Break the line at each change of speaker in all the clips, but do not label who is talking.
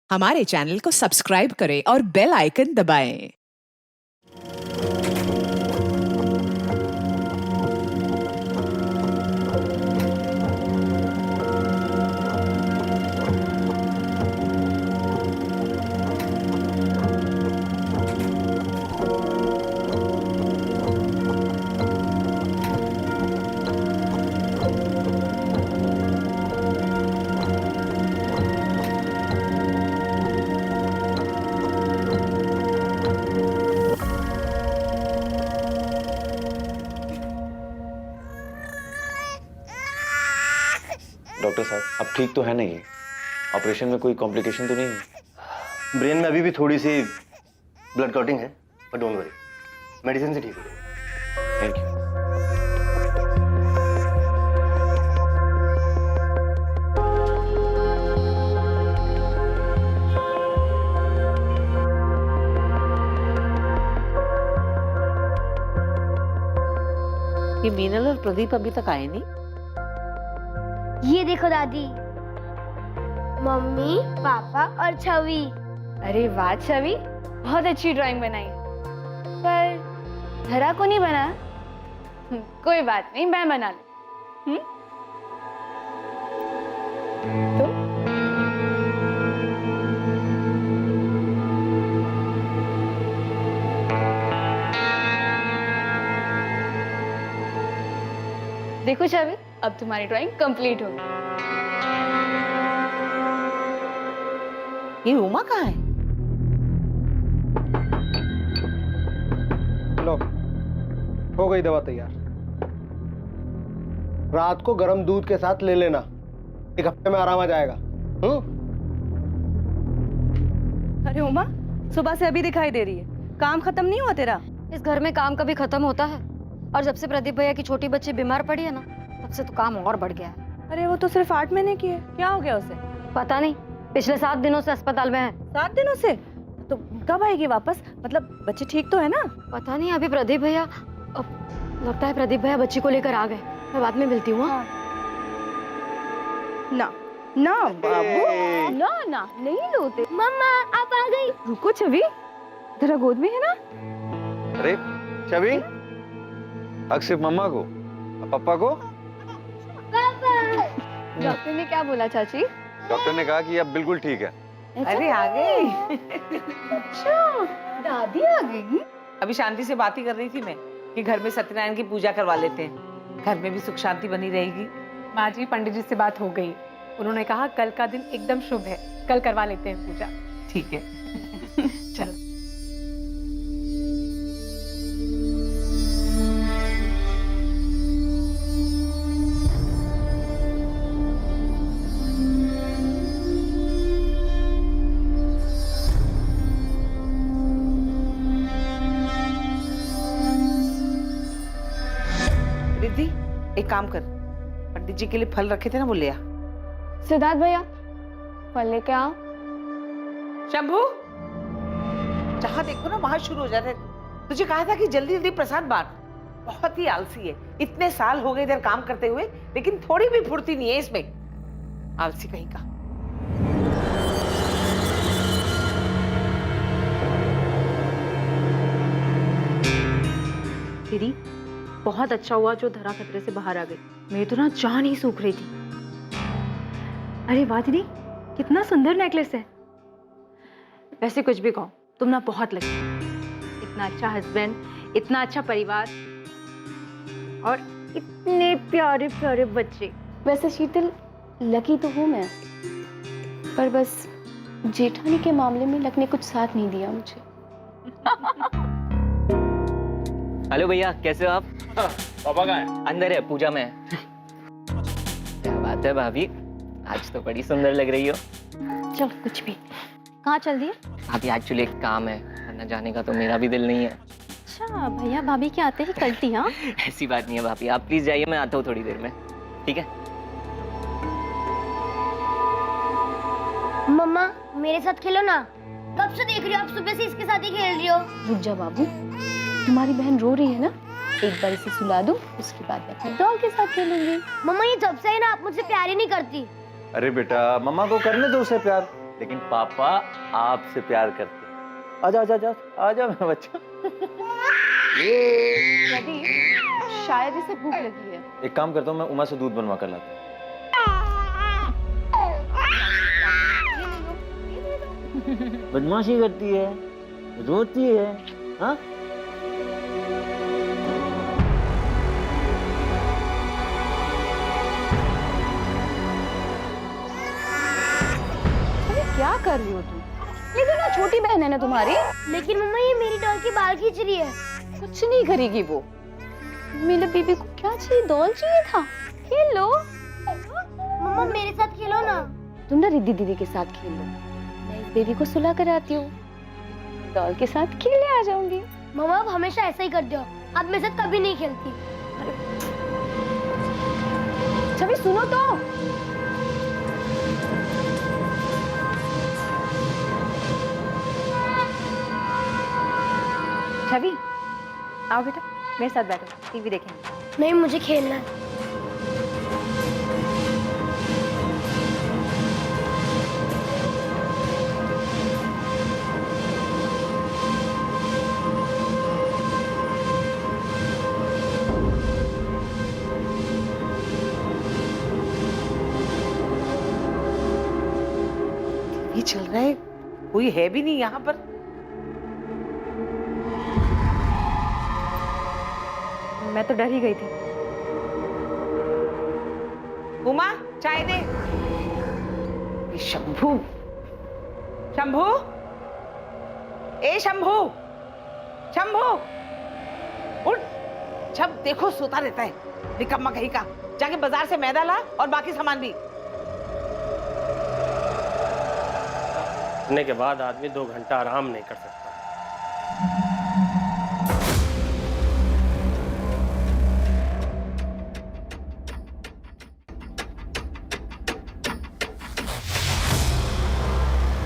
हमारे चैनल को सब्सक्राइब करें और बेल आइकन दबाएं।
डॉक्टर साहब, अब ठीक तो है ना ये? ऑपरेशन में कोई कॉम्प्लिकेशन तो नहीं है?
ब्रेन में अभी भी थोड़ी सी ब्लड क्लॉटिंग है, पर डोंट वरी, मेडिसिन से ठीक हो जाएगा।
Thank you.
ये मीनल और प्रदीप अभी तक आए नहीं।
ये देखो दादी, मम्मी, पापा और छवि।
अरे वाह छवि, बहुत अच्छी ड्राइंग बनाई, पर धरा को नहीं बना। कोई बात नहीं, मैं बना लूं। तो देखो छवि, अब तुम्हारी ड्राइंग कंप्लीट हो गई।
ये उमा कहाँ है?
लो, हो गई दवा तैयार। रात को गर्म दूध के साथ ले लेना, एक हफ्ते में आराम आ जाएगा।
अरे उमा, सुबह से अभी दिखाई दे रही है, काम खत्म नहीं हुआ तेरा?
इस घर में काम कभी खत्म होता है? और जब से प्रदीप भैया की छोटी बच्ची बीमार पड़ी है ना, तब से तो काम और बढ़ गया है।
अरे वो तो सिर्फ 8 महीने की है, क्या हो गया उसे?
पता नहीं, पिछले 7 दिनों से अस्पताल में है।
7 दिनों से? तो कब आएगी वापस? मतलब बच्चे ठीक तो है ना?
पता नहीं, अभी प्रदीप भैया, लगता है प्रदीप भैया बच्ची को लेकर आ गए। मैं बाद में मिलती हूँ।
हाँ। ना ना बाबू, ना ना नहीं लोते।
मम्मा आप आ गई।
रुको छवि, तेरा गोद में है ना?
अरे छवि, अब सिर्फ मम्मा को, पापा को?
डॉक्टर ने क्या बोला चाची?
डॉक्टर ने कहा कि अब बिल्कुल ठीक है।
अरे आ गई।
अच्छा, दादी आ गई।
अभी शांति से बात ही कर रही थी मैं कि घर में सत्यनारायण की पूजा करवा लेते हैं, घर में भी सुख शांति बनी रहेगी।
माँ जी, पंडित जी से बात हो गई, उन्होंने कहा कल का दिन एकदम शुभ है, कल करवा लेते हैं पूजा।
ठीक है, चलो। रिद्धि, एक काम कर, पंडित जी के लिए फल रखे थे ना, वो ले आ।
सिद्धार्थ भैया, फल लेके आओ।
शंभू, जहाँ देखो ना वहां शुरू हो जाते। तुझे कहा था कि जल्दी जल्दी प्रसाद बांट। बहुत ही आलसी है, इतने साल हो गए इधर काम करते हुए, लेकिन थोड़ी भी फुर्ती नहीं है इसमें। आलसी कहीं का।
दीदी, बहुत अच्छा हुआ जो धरा खतरे से बाहर आ गई। मेरी तो ना जान ही सूख रही थी।
अरे वाह दीदी, कितना सुंदर नेकलेस है।
वैसे कुछ भी कहो, तुम ना बहुत लगी। इतना अच्छा हस्बैंड, इतना अच्छा परिवार और इतने प्यारे प्यारे बच्चे।
वैसे शीतल, लकी तो हूँ मैं, पर बस जेठानी के मामले में लक ने कुछ साथ नहीं दिया मुझे।
हेलो भैया, कैसे हो आप?
पापा कहाँ है?
अंदर है, पूजा में है। क्या बात है भाभी, आज तो बड़ी सुंदर लग रही हो।
चल कुछ भी। कहाँ चल दिए?
भाभी एक्चुअली एक काम है, वरना जाने का तो मेरा भी दिल नहीं है।
अच्छा, भैया भाभी के आते ही कल्टी? हाँ
ऐसी बात नहीं है भाभी, आप प्लीज जाइए, मैं आता हूँ थोड़ी देर में, ठीक है?
मम्मा मेरे साथ खेलो ना। कब से देख रही हो आप, सुबह से इसके साथ ही खेल रही हो।
रुक जा बाबू, तुम्हारी बहन रो रही है ना, एक बार इसे सुला दूं, उसके बाद मैं अपने डॉग के साथ खेलूंगी।
मम्मा ये जब से है ना, आप मुझसे प्यार ही नहीं करती।
अरे बेटा, मम्मा को करने दो उसे प्यार, लेकिन पापा आपसे प्यार करते हैं। आजा आजा आजा आजा मेरा बच्चा।
प्रदीप, शायद इसे भूख लगी है।
एक काम करता हूँ, मैं उमा से दूध बनवा कर लाता हूँ। बदमाशी करती है, रोती है, हाँ?
क्या कर रही हो तुम? ये तो ना छोटी बहन है ना तुम्हारी।
लेकिन मम्मा ये मेरी डॉल की बाल खींच रही है।
कुछ नहीं करेगी वो। मेरे बेबी को क्या चाहिए? डॉल चाहिए था। खेल लो।
मम्मा मेरे साथ खेलो ना।
तुम ना रिद्धि दीदी के साथ खेल लो। मैं इस बेबी को सुला कर आती हूँ। डॉल के साथ खेलने आ जाऊंगी।
मम्मा अब हमेशा ऐसा ही करते हो। अब मेरे साथ कभी नहीं खेलती।
छवि सुनो तो।
छवि आओ बेटा, मेरे साथ बैठो, टीवी देखेंगे।
नहीं मुझे खेलना है।
ये चल रहा है, कोई है भी नहीं यहाँ पर।
मैं तो डर ही गई थी।
उमा चाय दे। ये शंभू, शंभू, ए शंभू, शंभू उठ। जब देखो सोता रहता है, निकम्मा कहीं का। जाके बाजार से मैदा ला और बाकी सामान भी।
सोने के बाद आदमी 2 घंटा आराम नहीं कर सकता।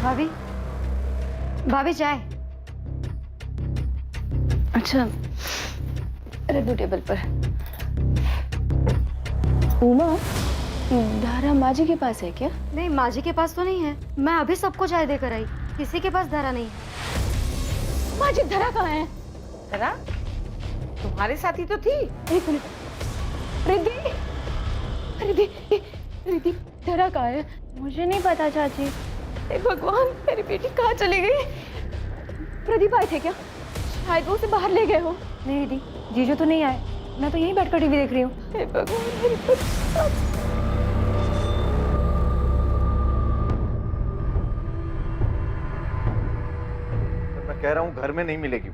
भाभी, भाभी चाय।
अच्छा, रख दो टेबल पर। उमा, धारा माजी के पास है क्या?
नहीं, माजी के पास तो नहीं है। मैं अभी सबको चाय देकर आई, किसी के पास धारा नहीं है।
माजी, धारा कहाँ है?
धरा तुम्हारे साथ ही तो थी।
एक मिनट। रिद्धि, रिद्धि, रिद्धि, धारा कहाँ है?
मुझे नहीं पता चाची।
हे भगवान, मेरी बेटी कहाँ चली गई? प्रदीप आए थे क्या? शायद वो उसे बाहर ले गए हो।
नहीं दीदी, जीजू तो नहीं आए। मैं तो यहीं बैठकर टीवी देख रही हूँ।
हे भगवान, मेरी बेटी।
मैं कह रहा हूँ घर में नहीं मिलेगी,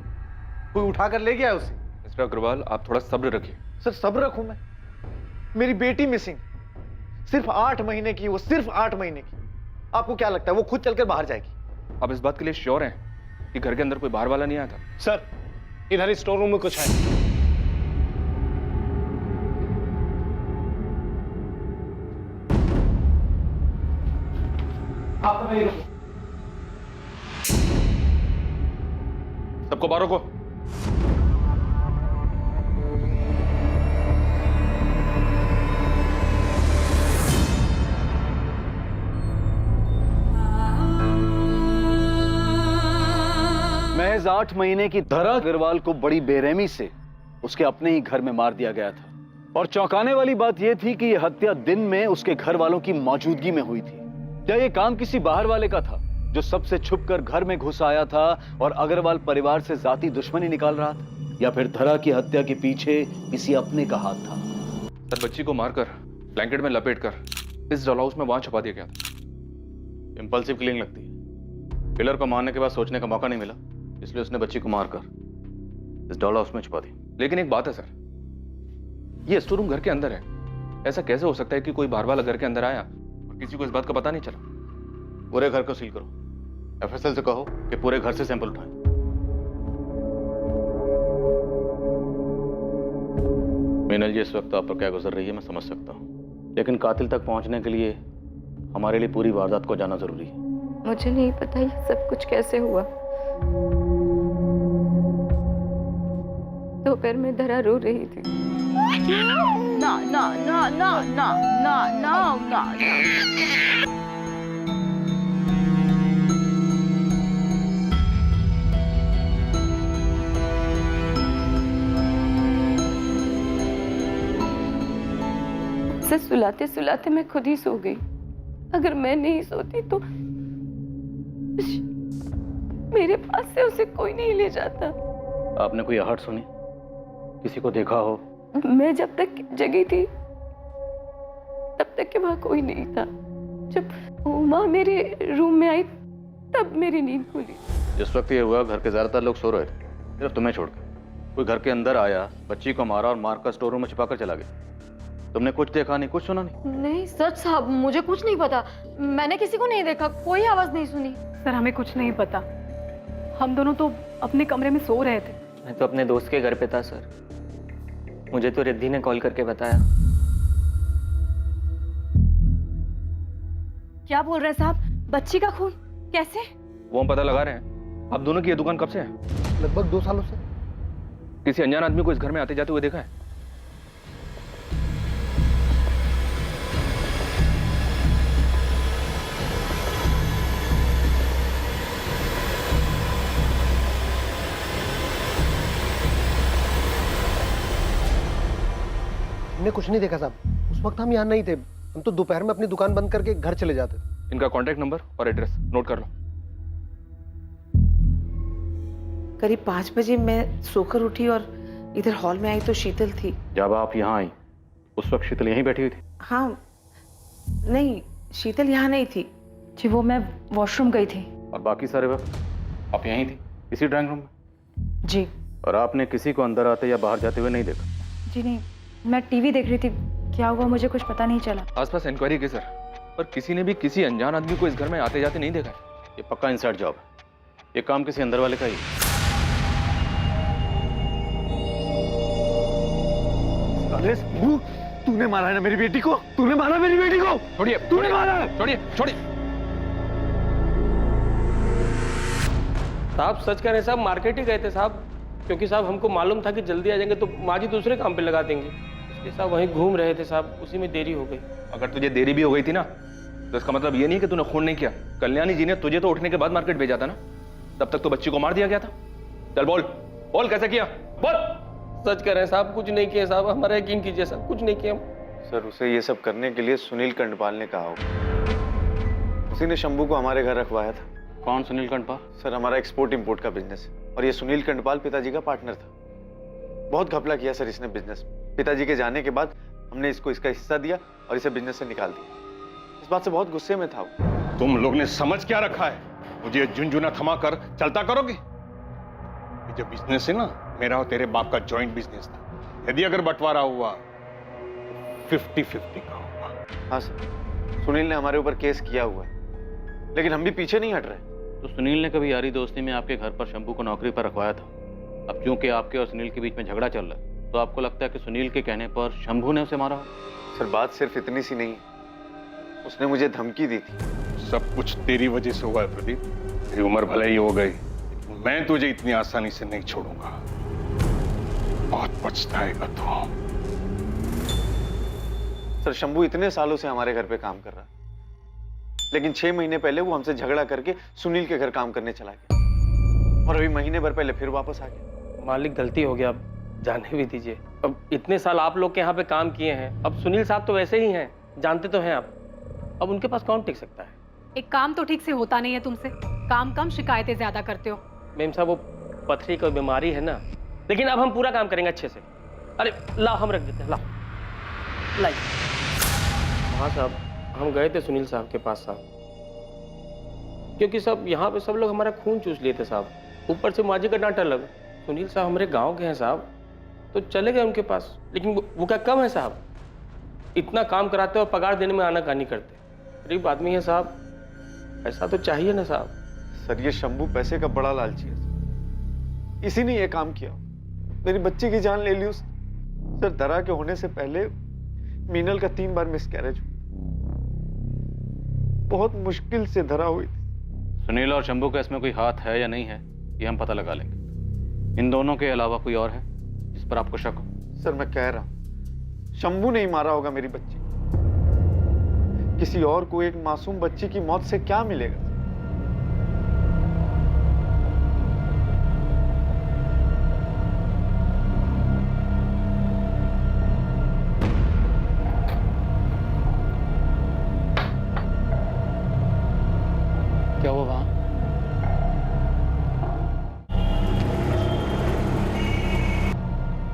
कोई उठा कर ले गया उसे।
मिस्टर अग्रवाल, आप थोड़ा सब्र रखिए।
सर सब्र रखूं मैं? मेरी बेटी मिसिंग, सिर्फ 8 महीने की, वो सिर्फ 8 महीने की। आपको क्या लगता है वो खुद चलकर बाहर जाएगी?
आप इस बात के लिए श्योर हैं कि घर के अंदर कोई बाहर वाला नहीं आया था?
सर, इधर स्टोर रूम में कुछ है। आप नहीं रुको।
सबको बाहर रोको।
महज 8 महीने की धरा अग्रवाल को बड़ी बेरहमी से उसके अपने ही घर में मार दिया गया था। और चौंकाने वाली बात यह थी कि यह हत्या दिन में उसके घर वालों की मौजूदगी में हुई थी। क्या यह काम किसी बाहर वाले का था जो सबसे छुपकर घर में घुस आया था और अग्रवाल परिवार से जाती दुश्मनी निकाल रहा था, या फिर धरा की हत्या के पीछे किसी अपने का हाथ था?
सर, बच्ची को मारकर ब्लैंकेट में लपेटकर इस डॉल हाउस में वहां छुपा दिया गया था।
इंपल्सिव किलिंग लगती है। किलर को मारने के बाद सोचने का मौका नहीं मिला, इसलिए उसने बच्ची को मारकर इस डॉल हाउस में छुपा दी।
लेकिन एक बात है सर, ये स्टोर रूम घर के अंदर है। ऐसा कैसे हो सकता है कि कोई बाहर वाला घर के अंदर आया और किसी को इस बात का पता नहीं चला?
पूरे घर को सील करो। एफएसएल से कहो कि पूरे घर से सैंपल उठाएं। मीनल जी, इस वक्त आप पर क्या गुजर रही है मैं समझ सकता हूँ, लेकिन कातिल तक पहुंचने के लिए हमारे लिए पूरी वारदात को जाना जरूरी है।
मुझे नहीं पता ये सब कुछ कैसे हुआ। दोपहर में धरा रो रही थी।
ना ना ना ना ना ना ना ना ना
उसे सुलाते सुलाते मैं खुद ही सो गई। अगर मैं नहीं सोती तो मेरे पास से उसे कोई नहीं ले जाता।
आपने कोई आहट सुनी, किसी को देखा हो?
मैं जब तक जगी थी तब तक के वहां कोई नहीं था। जब उमा मेरे रूम में आई तब मेरी नींद खुली।
जिस वक्त ये हुआ घर के ज्यादातर लोग सो रहे थे, सिर्फ तुम्हें छोड़कर। कोई घर के अंदर आया, बच्ची को मारा और मारकर स्टोर रूम में छिपा कर चला गया। तुमने कुछ देखा नहीं, कुछ सुना नहीं?
नहीं सच साहब, मुझे कुछ नहीं पता। मैंने किसी को नहीं देखा, कोई आवाज नहीं सुनी।
सर हमें कुछ नहीं पता, हम दोनों तो अपने कमरे में सो रहे थे।
मैं तो अपने दोस्त के घर पे था सर, मुझे तो रिद्धि ने कॉल करके बताया।
क्या बोल रहे हैं साहब? बच्ची का खून कैसे?
वो हम पता लगा रहे हैं। आप दोनों की ये दुकान कब से है?
लगभग 2 सालों से।
किसी अनजान आदमी को इस घर में आते जाते हुए देखा है?
हमने कुछ नहीं देखा साहब, उस वक्त हम यहाँ नहीं थे। हम तो दोपहर में अपनी दुकान बंद करके घर चले जाते थे।
इनका कॉन्टैक्ट नंबर और एड्रेस नोट कर लो।
करीब 5 बजे मैं सोकर उठी और इधर हॉल में आई तो शीतल थी।
जब आप यहाँ आई उस वक्त शीतल यहीं बैठी हुई थी?
हाँ, नहीं शीतल यहाँ नहीं थी
जी, वो मैं वॉशरूम गई थी।
और बाकी सारे वक्त आप यहीं थी, इसी ड्राइंग रूम में?
जी।
और आपने किसी को अंदर आते या बाहर जाते हुए नहीं देखा?
जी नहीं, मैं टीवी देख रही थी, क्या हुआ मुझे कुछ पता नहीं चला।
आसपास इंक्वायरी की सर, पर किसी ने भी किसी अनजान आदमी को इस घर में आते जाते नहीं देखा है।
ये पक्का इनसाइड जॉब है, ये काम किसी अंदर वाले का ही है।
तूने मारा है ना मेरी बेटी को? तूने मारा मेरी बेटी को?
छोड़िए,
तूने मारा?
छोड़िए, छोड़िए।
साहब सच कह रहे हैं साहब, मार्केट ही गए थे साहब, क्योंकि साहब हमको मालूम था कि जल्दी आ जाएंगे तो माँ जी दूसरे काम पे लगा देंगे, इसलिए साहब वहीं घूम रहे थे साहब, उसी में देरी हो गई।
अगर तुझे देरी भी हो गई थी ना तो इसका मतलब ये नहीं कि तूने खून नहीं किया। कल्याणी जी ने तुझे तो उठने के बाद मार्केट भेजा था ना, तब तक तो बच्ची को मार दिया गया था। चल बोल बोल, कैसे किया? बोल।
सच कह रहे हैं साहब, कुछ नहीं किया साहब, हमारा यकीन कीजिए साहब, कुछ नहीं किया।
सर उसे ये सब करने के लिए सुनील कंडपाल ने कहा होगा। उसी ने शंभू को हमारे घर रखवाया था।
कौन सुनील कंडपाल?
सर हमारा एक्सपोर्ट इंपोर्ट का बिजनेस है और ये सुनील कंडपाल पिताजी का पार्टनर था। बहुत घपला किया सर इसने बिजनेस। पिताजी के जाने के बाद हमने इसको इसका हिस्सा दिया और इसे बिजनेस से निकाल दिया। इस बात से बहुत गुस्से में था वो।
तुम लोग ने समझ क्या रखा है? मुझे झुंझुना थमा कर चलता करोगे? ये जो बिजनेस है ना, मेरा और तेरे बाप का जॉइंट बिजनेस था। यदि अगर बंटवारा हुआ 50-50 का होगा।
हाँ सर, सुनील ने हमारे ऊपर केस किया हुआ है, लेकिन हम भी पीछे नहीं हट रहे।
तो सुनील ने कभी यारी दोस्ती में आपके घर पर शंभू को नौकरी पर रखवाया था। अब क्योंकि आपके और सुनील के बीच में झगड़ा चल रहा है, तो आपको लगता है कि सुनील के कहने पर शंभू ने उसे मारा हो?
सर बात सिर्फ इतनी सी नहीं, उसने मुझे धमकी दी थी।
सब कुछ तेरी वजह से हुआ है प्रदीप। तेरी उम्र भले ही हो गई, मैं तुझे इतनी आसानी से नहीं छोड़ूंगा। बहुत पछताएगा तू।
सर शंभू इतने सालों से हमारे घर पे काम कर रहा है, लेकिन 6 महीने पहले वो हमसे झगड़ा करके सुनील के घर काम करने चला गया और अभी महीने भर पहले फिर वापस आ गया।
मालिक गलती हो गया, अब जाने भी दीजिए। अब इतने साल आप लोग के यहाँ पे काम किए हैं, अब सुनील साहब तो वैसे ही हैं, जानते तो हैं आप, अब उनके पास कौन टिक सकता है?
एक काम तो ठीक से होता नहीं है तुमसे, काम कम शिकायतें ज्यादा करते हो।
मैम साहब वो पथरी की बीमारी है ना, लेकिन अब हम पूरा काम करेंगे अच्छे से। अरे लाओ हम रख देते हैं, लाओ लाइए। हाँ साहब, हम गए थे सुनील साहब के पास साहब, क्योंकि सब यहाँ पे सब लोग हमारा खून चूस लिए थे साहब, ऊपर से माजी का डांट अलग। सुनील साहब हमारे गांव के हैं साहब, तो चले गए उनके पास, लेकिन वो क्या कम है साहब? इतना काम कराते और पगार देने में आनाकानी करते। गरीब आदमी है साहब, ऐसा तो चाहिए ना साहब।
सर ये शंभू पैसे का बड़ा लालची है, इसी ने ये काम किया। मेरी बच्ची की जान ले ली उस। सर दरा के होने से पहले मीनल का 3 बार मिसकैरेज, बहुत मुश्किल से धरा हुई थी।
सुनील और शंभू का इसमें कोई हाथ है या नहीं है, ये हम पता लगा लेंगे। इन दोनों के अलावा कोई और है जिस पर आपको शक हो?
सर मैं कह रहा हूं, शंभू नहीं मारा होगा मेरी बच्ची। किसी और को एक मासूम बच्ची की मौत से क्या मिलेगा?
क्या हुआ वहां?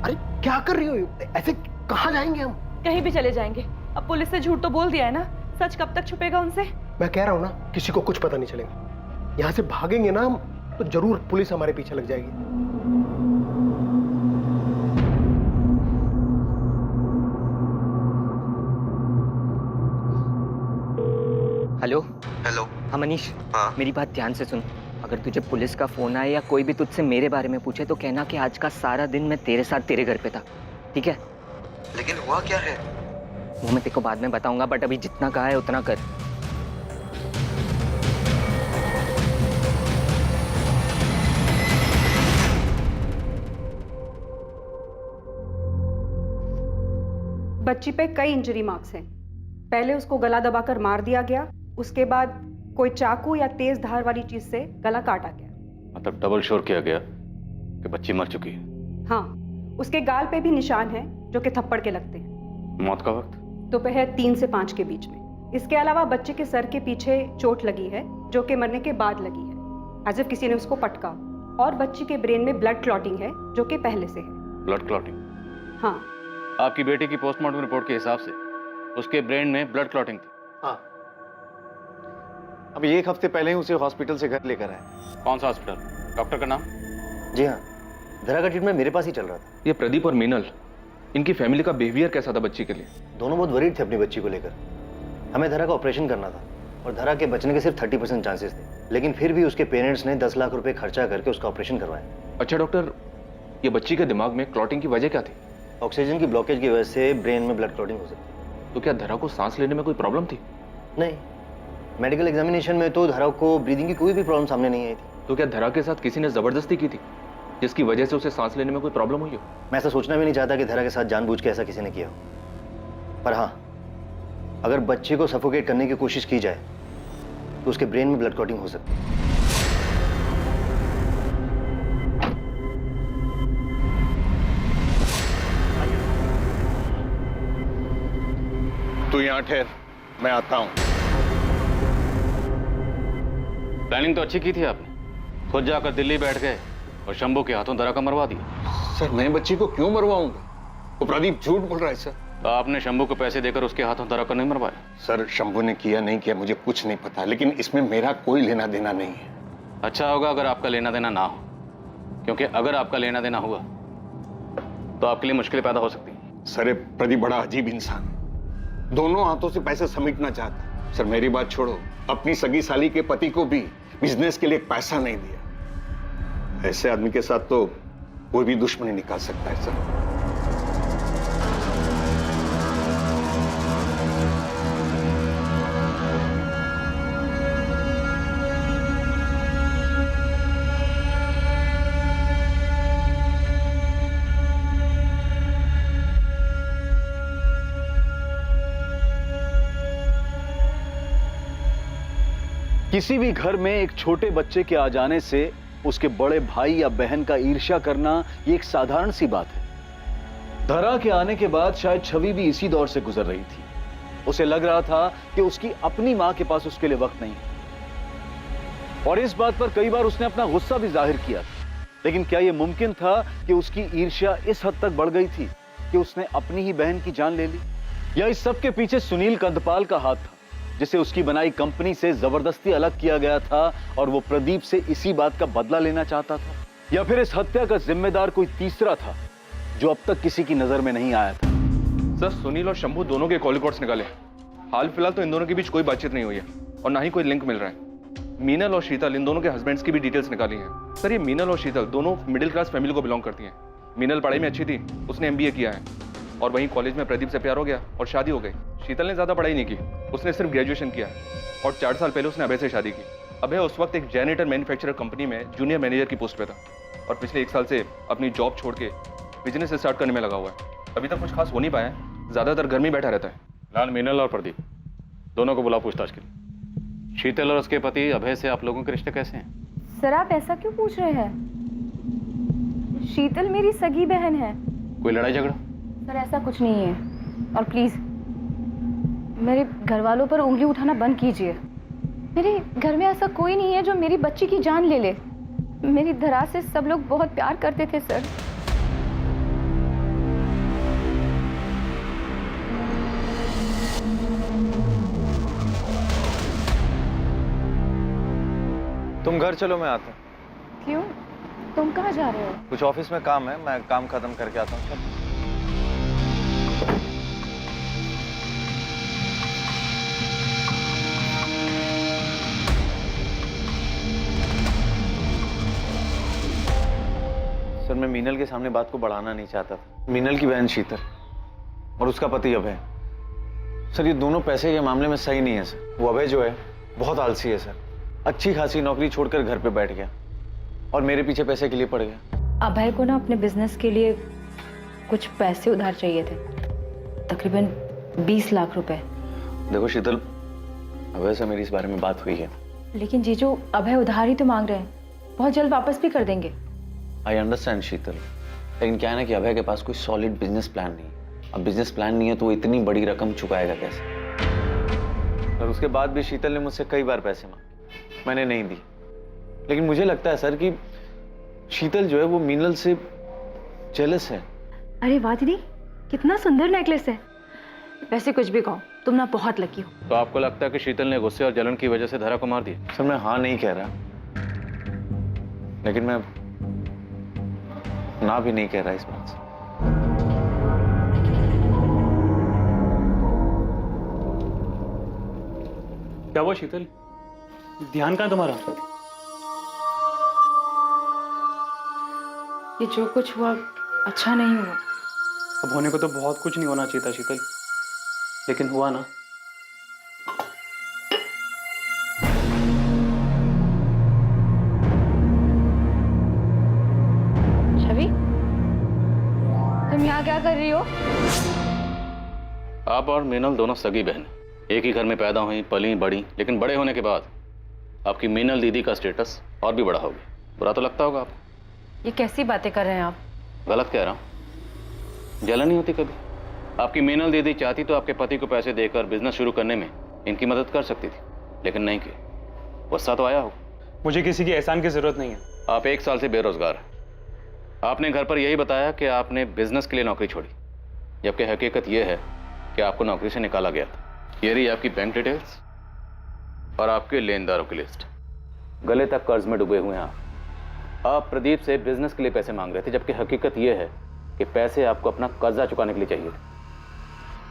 अरे क्या कर रही हो? ऐसे कहाँ जाएंगे हम?
कहीं भी चले जाएंगे। अब पुलिस से झूठ तो बोल दिया है ना, सच कब तक छुपेगा उनसे?
मैं कह रहा हूँ ना, किसी को कुछ पता नहीं चलेगा। यहाँ से भागेंगे ना हम तो जरूर पुलिस हमारे पीछे लग जाएगी।
Hello hello. हाँ मनीष, हाँ मेरी बात ध्यान से सुन। अगर तुझे पुलिस का फोन आए या कोई भी तुझसे मेरे बारे में पूछे तो कहना कि आज का सारा दिन मैं तेरे साथ तेरे घर पे था, ठीक है?
लेकिन हुआ क्या है?
वो मैं तेरे को बाद में बताऊंगा, बट अभी जितना कहा है उतना कर।
बच्ची पे कई इंजरी मार्क्स हैं। पहले उसको गला दबाकर मार दिया गया, उसके बाद कोई चाकू या तेज धार वाली चीज से गला काटा गया।
मतलब डबल श्योर किया गया कि बच्ची मर चुकी है।
हाँ, उसके गाल पे भी निशान हैं जो कि थप्पड़ के लगते हैं।
मौत का वक्त?
दोपहर 3 से 5 के बीच में। इसके अलावा बच्चे के सर के पीछे चोट लगी है जो कि मरने के बाद लगी है, एज इफ किसी ने उसको पटका। और बच्ची के ब्रेन में ब्लड क्लॉटिंग है जो कि पहले से है।
Blood clotting?
हाँ।
आपकी बेटी की पोस्टमार्टम रिपोर्ट के हिसाब से उसके ब्रेन में ब्लड क्लॉटिंग थी।
हाँ। अभी 1 हफ्ते पहले ही उसे हॉस्पिटल से घर लेकर आए।
कौन सा हॉस्पिटल? डॉक्टर का नाम?
जी हाँ, धरा का ट्रीटमेंट मेरे पास ही चल रहा था।
ये प्रदीप और मीनल, इनकी फैमिली का बिहेवियर कैसा था बच्ची के लिए?
दोनों बहुत वरीड थे अपनी बच्ची को लेकर। हमें धरा का ऑपरेशन करना था और धरा के बचने के सिर्फ 30% चांसेस थे, लेकिन फिर भी उसके पेरेंट्स ने 10 लाख रुपए खर्चा करके उसका ऑपरेशन करवाया।
अच्छा डॉक्टर, ये बच्ची के दिमाग में क्लॉटिंग की वजह क्या थी?
ऑक्सीजन की ब्लॉकेज की वजह से ब्रेन में ब्लड क्लॉटिंग हो सकती है।
तो क्या धरा को सांस लेने में कोई प्रॉब्लम थी?
नहीं, मेडिकल एग्जामिनेशन में तो धरा को ब्रीदिंग की कोई भी प्रॉब्लम सामने नहीं आई थी।
तो क्या धरा के साथ किसी ने जबरदस्ती की थी जिसकी वजह से उसे सांस लेने में कोई प्रॉब्लम हुई हो?
मैं ऐसा सोचना भी नहीं चाहता कि धरा के साथ जानबूझ के ऐसा किसी ने किया हो, पर हाँ, अगर बच्चे को सफोकेट करने की कोशिश की जाए तो उसके ब्रेन में ब्लड क्लॉटिंग हो सकती है।
तू यहाँ ठहर, मैं आता हूँ।
प्लानिंग तो अच्छी की थी आपने, खुद जाकर दिल्ली बैठ गए और शंभू के हाथों धरा का मरवा दिया।
सर मैं बच्ची को क्यों मरवाऊंगा? वो प्रदीप झूठ बोल रहा है सर।
तो आपने शंभू को पैसे देकर उसके हाथों धरा का नहीं मरवाया?
सर शंभू ने किया नहीं किया मुझे कुछ नहीं पता, लेकिन इसमें मेरा कोई लेना देना नहीं है।
अच्छा होगा अगर आपका लेना देना ना हो, क्योंकि अगर आपका लेना देना हुआ तो आपके लिए मुश्किलें पैदा हो सकती हैं।
सर प्रदीप बड़ा अजीब इंसान, दोनों हाथों से पैसे समेटना चाहता। सर मेरी बात छोड़ो, अपनी सगी साली के पति को भी बिजनेस के लिए पैसा नहीं दिया। ऐसे आदमी के साथ तो कोई भी दुश्मनी निकाल सकता है सर।
किसी भी घर में एक छोटे बच्चे के आ जाने से उसके बड़े भाई या बहन का ईर्ष्या करना ये एक साधारण सी बात है। धरा के आने के बाद शायद छवि भी इसी दौर से गुजर रही थी। उसे लग रहा था कि उसकी अपनी मां के पास उसके लिए वक्त नहीं है, और इस बात पर कई बार उसने अपना गुस्सा भी जाहिर किया था। लेकिन क्या यह मुमकिन था कि उसकी ईर्ष्या इस हद तक बढ़ गई थी कि उसने अपनी ही बहन की जान ले ली? या इस सब के पीछे सुनील कंदपाल का हाथ था, जिसे उसकी बनाई कंपनी से जबरदस्ती अलग किया गया था और वो प्रदीप से इसी बात का बदला लेना चाहता था? या फिर इस हत्या का जिम्मेदार कोई तीसरा था जो अब तक किसी की नजर में नहीं आया था?
सर सुनील और शंभू दोनों के कॉल रिकॉर्ड्स निकाले। हाल फिलहाल तो इन दोनों के बीच कोई बातचीत नहीं हुई है और ना ही कोई लिंक मिल रहा है। मीनल और शीतल इन दोनों के हस्बैंड्स की भी डिटेल्स निकाली हैं। सर ये मीनल और शीतल दोनों मिडिल क्लास फैमिली को बिलोंग करती हैं। मीनल पढ़ाई में अच्छी थी, उसने MBA किया है, और वहीं कॉलेज में प्रदीप से प्यार हो गया और शादी हो गई। शीतल ने ज्यादा पढ़ाई नहीं की, उसने सिर्फ ग्रेजुएशन किया और 4 साल पहले उसने अभय से शादी की। अभय उस वक्त एक जेनेटर मैन्युफैक्चरर कंपनी में जूनियर मैनेजर की पोस्ट पे था और पिछले 1 साल से अपनी जॉब छोड़ के बिजनेस स्टार्ट करने में लगा हुआ है। अभी तक कुछ खास हो नहीं पाया है, ज्यादातर घर में बैठा रहता है।
लाल, मीनल और प्रदीप दोनों को बुलाओ पूछताछ के लिए। शीतल और उसके पति अभय से आप लोगों के रिश्ते कैसे हैं?
सर आप ऐसा क्यों पूछ रहे हैं? शीतल मेरी सगी बहन है।
कोई लड़ाई झगड़ा?
सर ऐसा कुछ नहीं है, और प्लीज मेरे घर वालों पर उंगली उठाना बंद कीजिए। मेरे घर में ऐसा कोई नहीं है जो मेरी बच्ची की जान ले ले। मेरी धरा से सब लोग बहुत प्यार करते थे सर।
तुम घर चलो, मैं आता हूँ।
क्यों? तुम कहाँ जा रहे हो?
कुछ ऑफिस में काम है, मैं काम खत्म करके आता हूँ। सर, मैं मीनल के सामने बात को बढ़ाना नहीं चाहता था। मीनल की बहन शीतल और उसका पति अभय, सर ये दोनों पैसे के मामले में सही नहीं है सर। वो अभय जो है बहुत आलसी है सर, अच्छी खासी नौकरी छोड़कर घर पे बैठ गया और मेरे पीछे पैसे के लिए पड़ गया।
अभय को ना अपने बिजनेस के लिए कुछ पैसे उधार चाहिए थे, तकरीबन 20 लाख रुपए।
देखो शीतल, अभय से मेरी इस बारे में बात हुई है।
लेकिन जीजू, अभय उधार ही तो मांग रहे हैं, बहुत जल्द वापस भी कर देंगे।
आई अंडरस्टैंड शीतल, लेकिन क्या है ना कि अभय के पास कोई सॉलिड बिजनेस प्लान नहीं है। अब बिजनेस प्लान नहीं है तो वो इतनी बड़ी रकम चुकाएगा कैसे? और उसके बाद भी शीतल ने मुझसे कई बार पैसे मांगे, मैंने नहीं दी। लेकिन मुझे लगता है सर कि शीतल जो है वो मीनल से जेलस है।
अरे वाह दीदी, कितना सुंदर नेकलेस है। वैसे कुछ भी कहो, तुम ना बहुत लकी हो।
तो आपको लगता है कि शीतल ने गुस्से और जलन की वजह से धरा को मार दिया?
सर मैं हाँ नहीं कह रहा, लेकिन मैं ना भी नहीं कह रहा इस बात से।
क्या हुआ शीतल? ध्यान कहाँ तुम्हारा?
ये जो कुछ हुआ अच्छा नहीं हुआ।
अब होने को तो बहुत कुछ नहीं होना चाहिए था शीतल, लेकिन हुआ ना।
छवि, तुम यहाँ क्या कर रही हो?
आप और मीनल दोनों सगी बहन, एक ही घर में पैदा हुई, पली, बड़ी, लेकिन बड़े होने के बाद आपकी मीनल दीदी का स्टेटस और भी बड़ा हो गया। बुरा तो लगता होगा आपको।
ये कैसी बातें कर रहे हैं आप?
गलत कह रहा हूँ? जलन नहीं होती कभी? आपकी मीनल दीदी चाहती तो आपके पति को पैसे देकर बिजनेस शुरू करने में इनकी मदद कर सकती थी, लेकिन नहीं की। गुस्सा तो आया हो।
मुझे किसी की एहसान की जरूरत नहीं है।
आप 1 साल से बेरोजगार हैं। आपने घर पर यही बताया कि आपने बिजनेस के लिए नौकरी छोड़ी, जबकि हकीकत यह है कि आपको नौकरी से निकाला गया था। ये रही आपकी बैंक डिटेल्स और आपके लेनदारों की लिस्ट। गले तक कर्ज में डूबे हुए हैं आप प्रदीप से बिजनेस के लिए पैसे मांग रहे थे, जबकि हकीकत यह है कि पैसे आपको अपना कर्जा चुकाने के लिए चाहिए थे।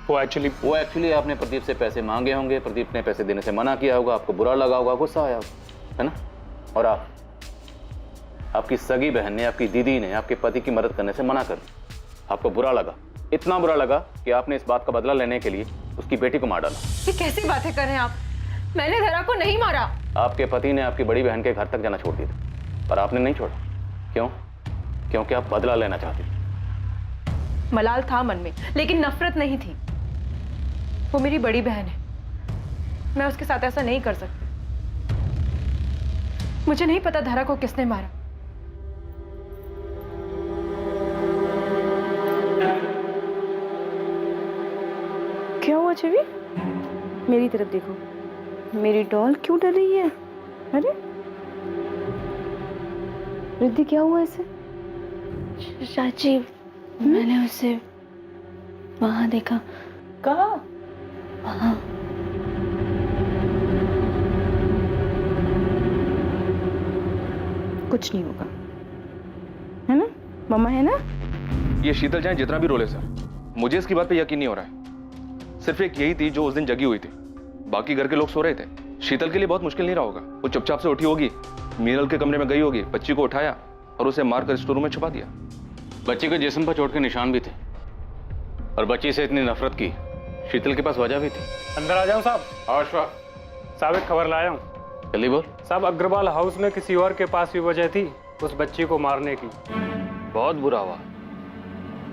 वो एक्चुअली
आपने प्रदीप से पैसे मांगे होंगे, प्रदीप ने पैसे देने से मना किया होगा, आपको बुरा लगा होगा, गुस्सा आया होगा, है ना? और आपकी सगी बहन ने, आपकी दीदी ने आपके पति की मदद करने से मना कर दी। आपको बुरा लगा, इतना बुरा लगा कि आपने इस बात का बदला लेने के लिए उसकी बेटी को मार डाला।
ये कैसी बातें कर रहे हैं आप? मैंने धरा को नहीं मारा।
आपके पति ने आपकी बड़ी बहन के घर तक जाना छोड़ दिया था, पर आपने नहीं छोड़ा। क्यों? क्योंकि आप बदला लेना चाहती थी।
मलाल था मन में, लेकिन नफरत नहीं थी। वो मेरी बड़ी बहन है, मैं उसके साथ ऐसा नहीं कर सकती। मुझे नहीं पता धरा को किसने मारा।
क्या हुआ छवि? मेरी तरफ देखो, मेरी डॉल क्यों डर रही है? अरे रिद्धि, क्या हुआ इसे?
चाची, मैंने उसे वहां देखा।
कहाँ?
वहां।
कुछ नहीं होगा, है ना? मम्मा है ना?
ये शीतल चाहे जितना भी रोले सर, मुझे इसकी बात पे यकीन नहीं हो रहा है। सिर्फ एक यही थी जो उस दिन जगी हुई थी, बाकी घर के लोग सो रहे थे। शीतल के लिए बहुत मुश्किल नहीं रहा होगा। वो चुपचाप से उठी होगी, मीनल के कमरे में गई होगी, बच्ची को उठाया और उसे मारकर स्टोर रूम में छुपा दिया।
बच्ची के जिस्म पर चोट के निशान भी थे और बच्ची से इतनी नफरत की शीतल के पास वजह भी थी।
अंदर आ जाऊं साहब?
आशा
साहब, एक खबर लाया हूँ।
जल्दी बोल।
साहब, अग्रवाल हाउस में किसी और के पास भी वजह थी उस बच्ची को मारने की।
बहुत बुरा हुआ।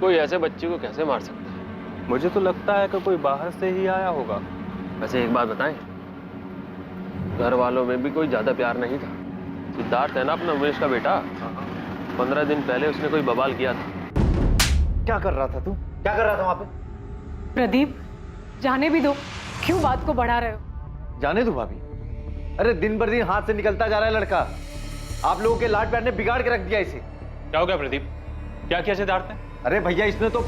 कोई ऐसे बच्ची को कैसे मार सकता है?
मुझे तो लगता है कि कोई बाहर से ही आया होगा।
वैसे एक बात बताएं, घर वालों में भी कोई ज्यादा प्यार नहीं था। सिद्धार्थ है ना अपना उमेश का बेटा, 15 दिन पहले उसने कोई बवाल किया था।
क्या कर रहा था तू? क्या कर रहा था वहां पे?
प्रदीप, जाने भी दो, क्यों बात को बढ़ा रहे हो?
जाने दो भाभी।
अरे दिन भर दिन हाथ से निकलता जा रहा है लड़का। आप लोगों के लाड प्यार ने बिगाड़ के रख दिया इसे।
क्या हो गया प्रदीप? क्या किया सिद्धार्थ ने?
अरे भैया इसने तो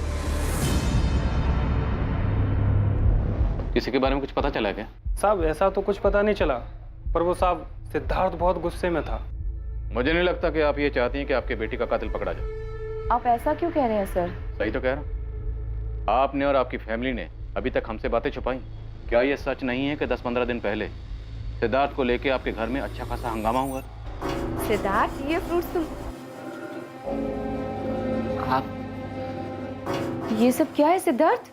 किसी के बारे में कुछ पता चला क्या?
साहब ऐसा तो कुछ पता नहीं चला, पर वो साहब सिद्धार्थ बहुत गुस्से में था।
मुझे नहीं लगता कि आप ये चाहती हैं कि आपके बेटी का कातिल पकड़ा जाए।
आप ऐसा क्यों कह रहे हैं सर?
सही तो कह रहा हूं। आपने और आपकी फैमिली ने अभी तक हमसे बातें छुपाई। क्या ये सच नहीं है कि 10-15 दिन पहले सिद्धार्थ को लेके आपके घर में अच्छा खासा हंगामा हुआ?
सिद्धार्थ, ये फ्रूट्स तुम...
आप
ये सब क्या है सिद्धार्थ?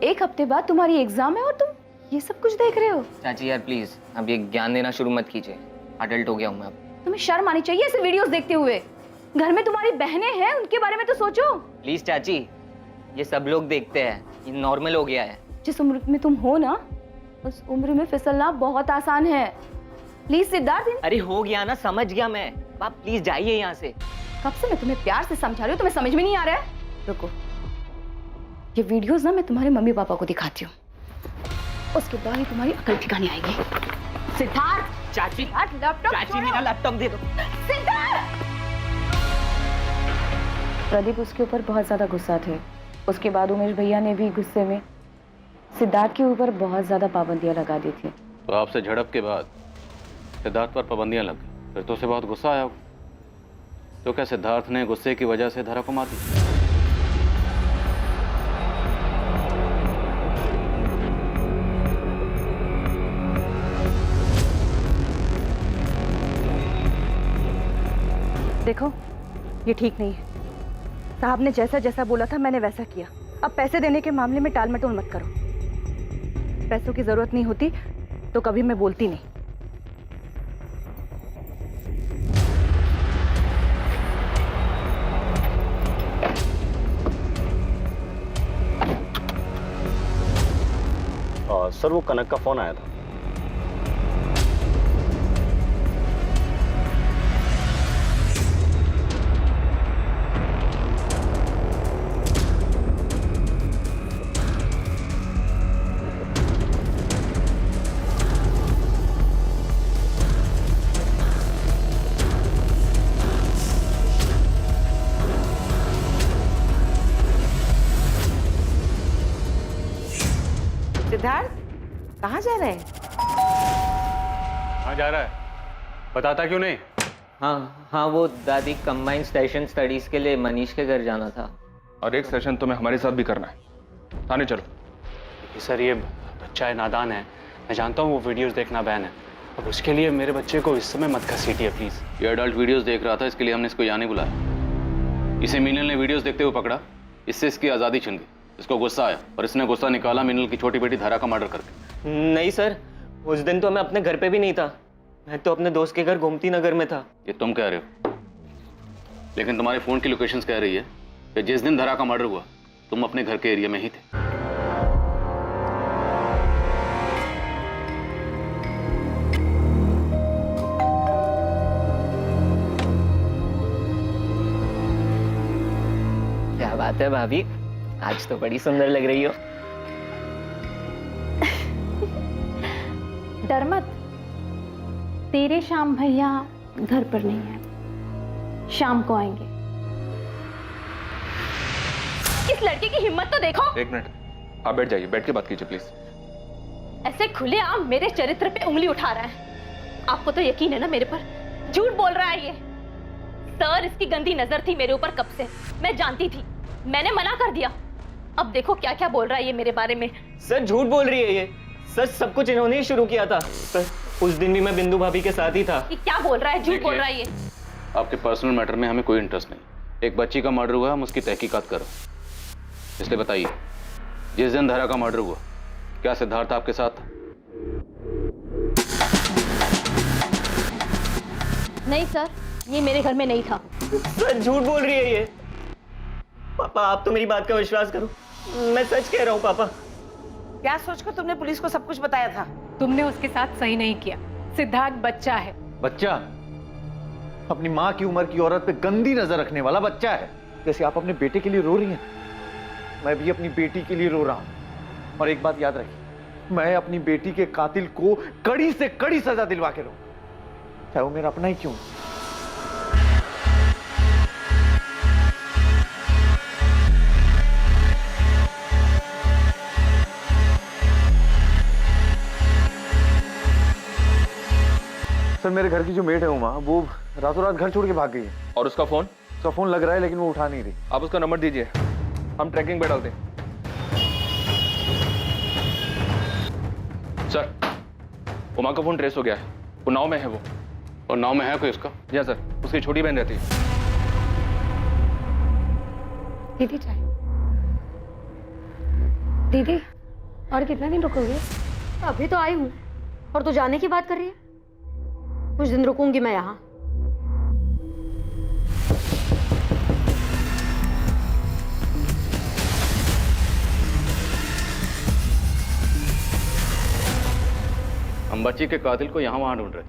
एक हफ्ते बाद तुम्हारी एग्जाम है और तुम ये सब कुछ देख रहे हो?
चाची यार प्लीज अब ये ज्ञान देना शुरू मत कीजिए। अडल्ट हो गया हूँ मैं अब।
तुम्हें शर्म आनी चाहिए ऐसे वीडियोस देखते हुए। घर में तुम्हारी बहनें हैं, उनके बारे में तो सोचो।
प्लीज चाची, ये सब लोग देखते हैं, ये नॉर्मल हो गया है।
जिस उम्र में तुम हो ना, उस उम्र में फिसलना बहुत आसान है। प्लीज सिद्धार्थ।
अरे हो गया ना, समझ गया मैं। आप प्लीज जाइए यहाँ से।
कब से मैं तुम्हें प्यार से समझा रही हूँ, तुम्हें समझ में नहीं आ रहा है? रुको, ये वीडियोस ना मैं तुम्हारे मम्मी पापा को दिखाती हूँ, उसके बाद ही तुम्हारी अकल ठिकाने आएगी। सिद्धार्थ।
चाची,
लैपटॉप
चाची मेरा लैपटॉप दे दो।
सिद्धार्थ। प्रदीप उसके ऊपर बहुत ज्यादा गुस्सा थे। उसके बाद उमेश भैया ने भी गुस्से में सिद्धार्थ के ऊपर बहुत ज्यादा पाबंदियां लगा दी थी।
तो आपसे झड़प के बाद सिद्धार्थ पर पाबंदियां लग गई, फिर तो उसे बहुत गुस्सा आया होगा। तो क्या सिद्धार्थ ने गुस्से की वजह से धरा को मार दिया?
देखो, ये ठीक नहीं है। साहब ने जैसा जैसा बोला था मैंने वैसा किया। अब पैसे देने के मामले में टाल मटोल मत करो। पैसों की जरूरत नहीं होती तो कभी मैं बोलती नहीं।
सर वो कनक का फोन आया था।
सिद्धार्थ, कहाँ जा रहे हैं?
कहाँ जा रहा है? बताता क्यों नहीं?
हाँ वो दादी कंबाइंड सेशन स्टडीज के लिए मनीष के घर जाना था।
और एक सेशन तुम्हें हमारे साथ भी करना है। थाने चलो।
सर ये बच्चा है, नादान है। मैं जानता हूँ वो वीडियोस देखना बैन है, अब उसके लिए मेरे बच्चे को इस समय मत घसीटिए प्लीज।
ये अडल्ट वीडियोस देख रहा था, इसके लिए हमने इसको यहाँ नहीं बुलाया। इसे मीनल ने वीडियोस देखते हुए पकड़ा, इससे इसकी आज़ादी छिन गई। इसको गुस्सा आया और इसने गुस्सा निकाला मीनल की छोटी बेटी धारा का मर्डर करके।
नहीं सर, उस दिन तो मैं अपने घर पे भी नहीं था। मैं तो अपने दोस्त के घर गोमती नगर में था।
ये तुम कह रहे हो, लेकिन तुम्हारे फोन की लोकेशंस कह रही है कि जिस दिन धारा का मर्डर हुआ तुम अपने घर के एरिया में ही थे।
क्या बात है भाभी, आज तो बड़ी सुंदर लग रही हो।
डर मत, तेरे श्याम भैया घर पर नहीं है, शाम को आएंगे।
इस लड़के की हिम्मत तो देखो।
एक मिनट, आप बैठ जाइए, बैठ के बात कीजिए प्लीज।
ऐसे खुलेआम मेरे चरित्र पे उंगली उठा रहा है। आपको तो यकीन है ना मेरे पर? झूठ बोल रहा है ये। सर, इसकी गंदी नजर थी मेरे ऊपर कब से, मैं जानती थी, मैंने मना कर दिया। अब देखो क्या क्या बोल रहा है ये मेरे बारे में।
सर झूठ बोल रही है ये, सच सब कुछ इन्होंने ही शुरू किया था। सर उस दिन भी मैं बिंदु भाभी के साथ ही था।
ये क्या बोल रहा है, झूठ बोल रहा है ये।
आपके पर्सनल मैटर में हमें कोई इंटरेस्ट नहीं। एक बच्ची का मर्डर हुआ, हम उसकी तहकीकात करो। इसलिए बताइए, जिस दिन धारा का मर्डर हुआ क्या सिद्धार्थ आपके साथ था?
नहीं सर, ये मेरे घर में नहीं था।
सर झूठ बोल रही है ये। पापा आप तो मेरी बात का विश्वास करो, मैं सच कह रहा हूँ पापा।
क्या सोचकर तुमने पुलिस को सब कुछ बताया था?
तुमने उसके साथ सही नहीं किया। सिद्धार्थ बच्चा है।
बच्चा? अपनी माँ की उम्र की औरत पे गंदी नजर रखने वाला बच्चा है। जैसे आप अपने बेटे के लिए रो रही हैं, मैं भी अपनी बेटी के लिए रो रहा हूं। और एक बात याद रखिए, मैं अपनी बेटी के कातिल को कड़ी से कड़ी सजा दिलवा के रहूं, चाहे वो मेरा अपना ही क्यों। सर मेरे घर की जो मेड है उमा, वो रातों रात घर छोड़ के भाग गई है।
और उसका फोन?
उसका फोन लग रहा है लेकिन वो उठा नहीं रही।
आप उसका नंबर दीजिए, हम ट्रैकिंग पे डालते हैं। सर, उमा का फोन ट्रेस हो गया है, वो नाव में है वो।
और नाव में है कोई उसका?
जी हाँ सर, उसकी छोटी बहन रहती है।
दीदी चाय। दीदी और कितना दिन रुकोगे?
अभी तो आई हूँ और तू जाने की बात कर रही है। कुछ दिन रुकूंगी मैं यहाँ।
हम बच्ची के कातिल को यहाँ वहां ढूंढ रहे थे,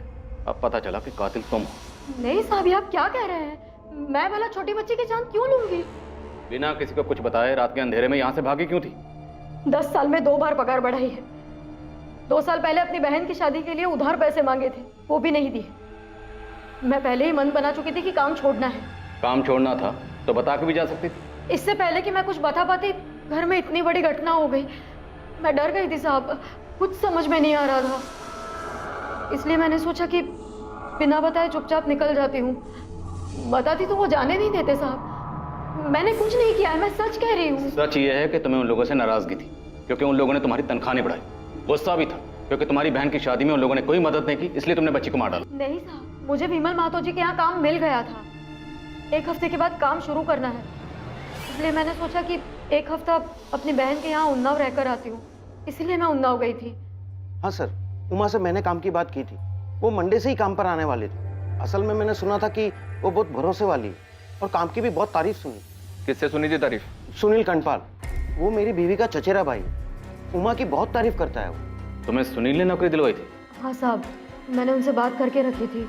अब पता चला कि कातिल तुम हो।
नहीं साहब, आप क्या कह रहे हैं? मैं भला छोटी बच्ची की जान क्यों लूंगी?
बिना किसी को कुछ बताए रात के अंधेरे में यहाँ से भागी क्यों थी?
10 साल में 2 बार पगार बढ़ाई है। 2 साल पहले अपनी बहन की शादी के लिए उधार पैसे मांगे थे, वो भी नहीं दिए। मैं पहले ही मन बना चुकी थी कि काम छोड़ना है।
काम छोड़ना था तो बता के भी जा सकती थी।
इससे पहले कि मैं कुछ बता पाती, घर में इतनी बड़ी घटना हो गई। मैं डर गई थी साहब, कुछ समझ में नहीं आ रहा था। इसलिए मैंने सोचा कि बिना बताए चुपचाप निकल जाती हूँ। बताती तो वो जाने नहीं देते साहब। मैंने कुछ नहीं किया है, मैं सच कह रही हूँ।
सच ये है कि तुम्हें उन लोगों से नाराजगी थी क्योंकि उन लोगों ने तुम्हारी तनख्वाह नहीं बढ़ाई। गुस्सा भी था क्योंकि तुम्हारी बहन की शादी में उन लोगों ने कोई मदद नहीं की, इसलिए तुमने बच्ची को मार डाला।
नहीं साहब, मुझे विमल महतो जी के यहाँ काम मिल गया था। 1 हफ्ते के बाद काम शुरू करना है, इसलिए मैंने सोचा कि 1 हफ्ता अपनी बहन के यहाँ उन्नाव रहकर आती हूँ, इसलिए मैं उन्नाव गई थी।
हाँ सर, उमा से मैंने काम की बात की थी। वो मंडे से ही काम पर आने वाले थे। असल में मैंने सुना था कि वो बहुत भरोसे वाली है और काम की भी बहुत तारीफ सुनी।
किससे सुनी थी तारीफ?
सुनील कंडपाल, वो मेरी बीवी का चचेरा भाई। उमा की बहुत तारीफ करता है वो।
तुम्हें सुनील ने नौकरी दिलवाई थी?
हाँ साहब, मैंने उनसे बात करके रखी थी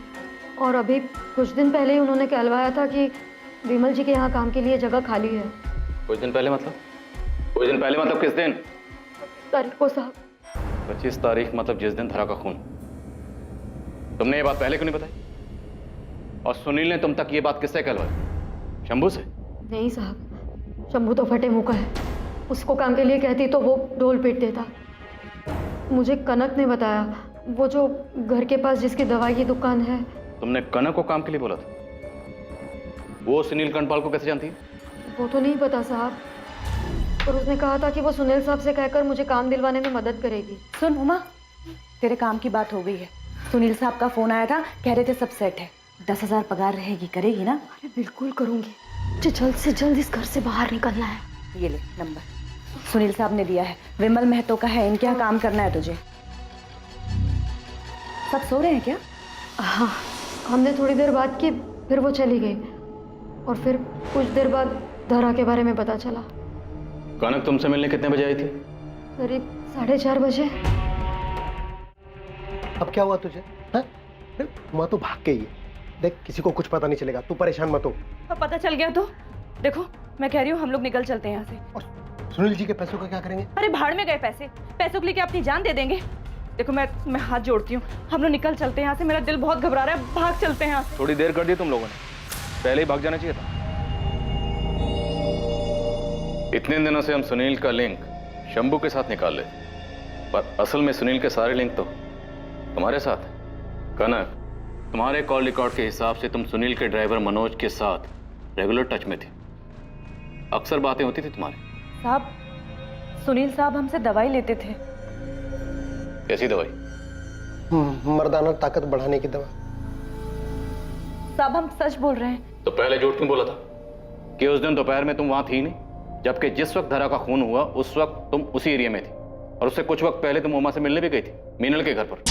और अभी कुछ दिन पहले ही उन्होंने कहलवाया था कि विमल जी के यहाँ काम के लिए जगह खाली है।
कुछ दिन पहले मतलब? कुछ दिन पहले मतलब किस दिन?
तारीख को साहब।
25 तारीख मतलब जिस दिन धरा का खून। तुमने ये बात पहले क्यों नहीं बताई? और सुनील ने तुम तक ये बात किससे कहलवाई? शंभू से?
नहीं साहब, शंभू तो फटे मुंह का है। उसको काम के लिए कहती तो वो ढोल पीट देता। मुझे कनक ने बताया, वो जो घर के पास जिसकी दवाई की दुकान है।
तुमने कनक को काम के लिए बोला था? वो सुनील कंडपाल को कैसे जानती है?
वो तो नहीं पता साहब, पर उसने कहा था कि वो सुनील साहब से कहकर मुझे काम दिलवाने में मदद करेगी।
सुन उमा, तेरे काम की बात हो गई है। सुनील साहब का फोन आया था, कह रहे थे सब सेट है। 10,000 पगार रहेगी, करेगी ना?
अरे बिल्कुल करूंगी, मुझे जल्द से जल्द इस घर से बाहर निकलना है।
ये ले नंबर, सुनील साहब ने दिया है, विमल महतो का है, इनके यहाँ काम करना है तुझे। सब सो रहे हैं क्या?
हाँ, हमने थोड़ी देर बात की, फिर वो चली गई और फिर कुछ देर बाद धरा के बारे में पता चला।
कनक तुमसे मिलने कितने बजे आई थी?
करीब 4:30 बजे।
अब क्या हुआ तुझे? माँ तो भाग गई है। देख, किसी को कुछ पता नहीं चलेगा, तू परेशान मत हो।
अब पता चल गया तो देखो, मैं कह रही हूँ हम लोग निकल चलते हैं यहाँ से।
और सुनील जी के पैसों का क्या करेंगे?
अरे भाड़ में गए पैसे, पैसों के लिए क्या अपनी जान दे देंगे? देखो मैं हाथ जोड़ती हूँ, हम लोग निकल चलते हैं यहाँ से। मेरा दिल बहुत घबरा रहा है, भाग चलते हैं यहाँ से।
थोड़ी देर कर दी तुम लोगों ने, पहले ही भाग जाना चाहिए था।
इतने दिनों से हम सुनील का लिंक शंभू के साथ निकाल लेते, पर असल में सुनील के सारे लिंक तो तुम्हारे साथ है। कनक, तुम्हारे कॉल रिकॉर्ड के हिसाब से तुम सुनील के ड्राइवर मनोज के साथ रेगुलर टच में थे, अक्सर बातें होती थी तुम्हारी।
साहब, सुनील साहब हमसे दवाई लेते थे।
कैसी दवाई?
मर्दाना ताकत बढ़ाने की दवा।
साहब हम सच बोल रहे हैं।
तो पहले झूठ क्यों बोला था कि उस दिन दोपहर में तुम वहां थी नहीं, जबकि जिस वक्त धरा का खून हुआ उस वक्त तुम उसी एरिया में थी और उससे कुछ वक्त पहले तुम उमा से मिलने भी गई थी, मीनल के घर पर।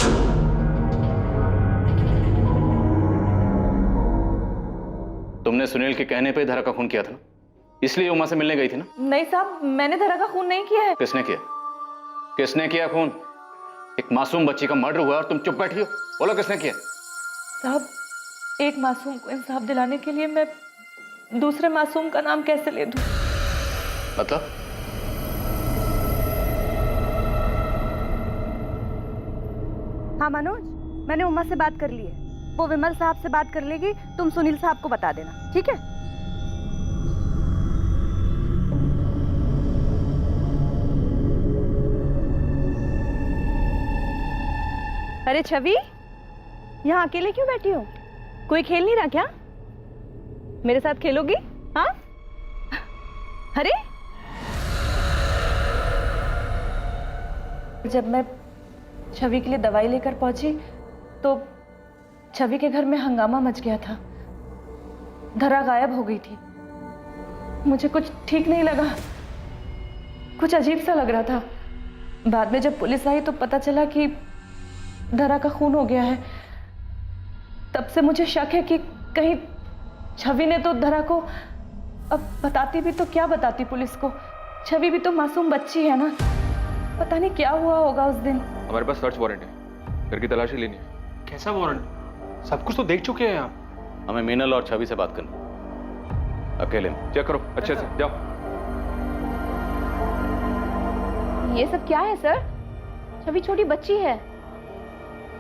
तुमने सुनील के कहने पे धरा का खून किया था ना, इसलिए उमा से मिलने गई थी ना?
नहीं साहब, मैंने धरा का खून नहीं किया है।
किसने किया? किसने किया खून? एक मासूम बच्ची का मर्डर हुआ और तुम चुप बैठी हो, बोलो किसने किया?
साहब, एक मासूम को इंसाफ दिलाने के लिए मैं दूसरे मासूम का नाम कैसे ले दूं?
मतलब
हाँ मनोज, मैंने उमा से बात कर ली है, वो विमल साहब से बात कर लेगी, तुम सुनील साहब को बता देना, ठीक है? अरे छवि, यहाँ अकेले क्यों बैठी हो? कोई खेल नहीं रहा क्या? मेरे साथ खेलोगी? हाँ? अरे जब मैं छवि के लिए दवाई लेकर पहुंची तो छवि के घर में हंगामा मच गया था। धरा गायब हो गई थी। मुझे कुछ ठीक नहीं लगा, कुछ अजीब सा लग रहा था। बाद में जब पुलिस आई तो पता चला कि धरा का खून हो गया है। तब से मुझे शक है कि कहीं छवि ने तो धरा को, अब बताती भी तो क्या बताती पुलिस को? छवि भी तो मासूम बच्ची है ना, पता नहीं क्या हुआ होगा उस दिन।
हमारे पास सर्च वारंट है, घर की तलाशी लेनी है।
कैसा वारंट? सब कुछ तो देख चुके हैं आप।
हमें मीनल और छवि से बात करनी, अकेले में।
चेक करो अच्छे से, जाओ।
ये सब क्या है सर? छवि छोटी बच्ची है,